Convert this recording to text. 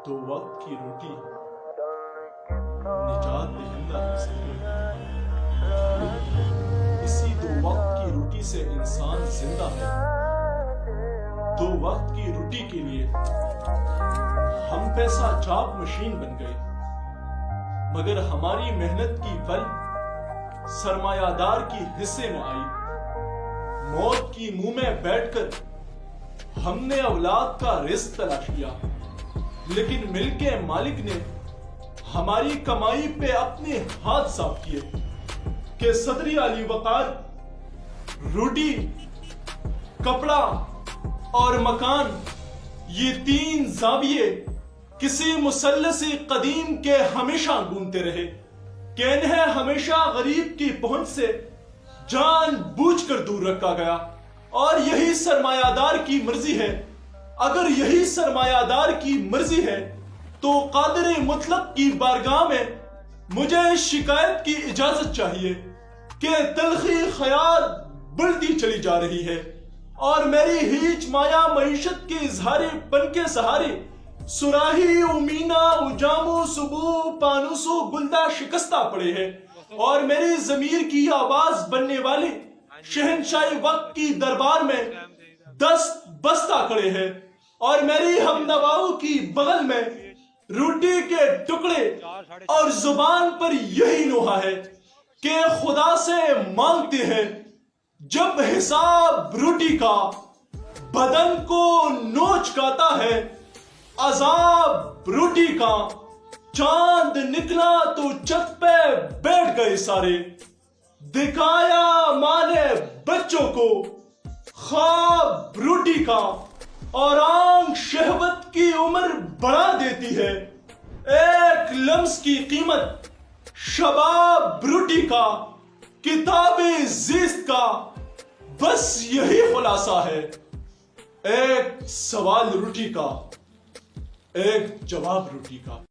دو وقت کی روٹی نجات دہندہ ہے، اسی دو وقت کی روٹی سے انسان زندہ ہے۔ دو وقت کی روٹی کے لیے ہم پیسہ چاپ مشین بن گئے، مگر ہماری محنت کی پل سرمایہ دار کی حصے میں آئی۔ موت کی منہ میں بیٹھ کر ہم نے اولاد کا رزق تلاش کیا، لیکن ملک کے مالک نے ہماری کمائی پہ اپنے ہاتھ صاف کیے کہ صدری علی وقار روٹی، کپڑا اور مکان، یہ تین زاویے کسی مثلث قدیم کے ہمیشہ گھومتے رہے کہ انہیں ہمیشہ غریب کی پہنچ سے جان بوجھ کر دور رکھا گیا، اور یہی سرمایہ دار کی مرضی ہے۔ اگر یہی سرمایہ دار کی مرضی ہے تو قادر مطلق کی بارگاہ میں مجھے شکایت کی اجازت چاہیے کہ تلخی خیال بڑھتی چلی جا رہی ہے، اور میری ہیچ مایا معیشت کے اظہاری پن کے سہارے سراہی امینا اجامو صبح پانوسو گلدہ شکستہ پڑے ہیں، اور میری ضمیر کی آواز بننے والے شہنشاہی وقت کی دربار میں دست بستہ کھڑے ہیں، اور میری ہم نواؤں کی بغل میں روٹی کے ٹکڑے اور زبان پر یہی نوحہ ہے کہ خدا سے مانگتے ہیں جب حساب روٹی کا بدن کو نوچ کاتا ہے، عذاب روٹی کا چاند نکلا تو چھت پہ بیٹھ گئے سارے، دکھایا ماں نے بچوں کو خواب روٹی کا، اور آنکھ شہوت کی عمر بڑھا دیتی ہے، ایک لمس کی قیمت شباب روٹی کا، کتاب زیست کا بس یہی خلاصہ ہے، ایک سوال روٹی کا، ایک جواب روٹی کا۔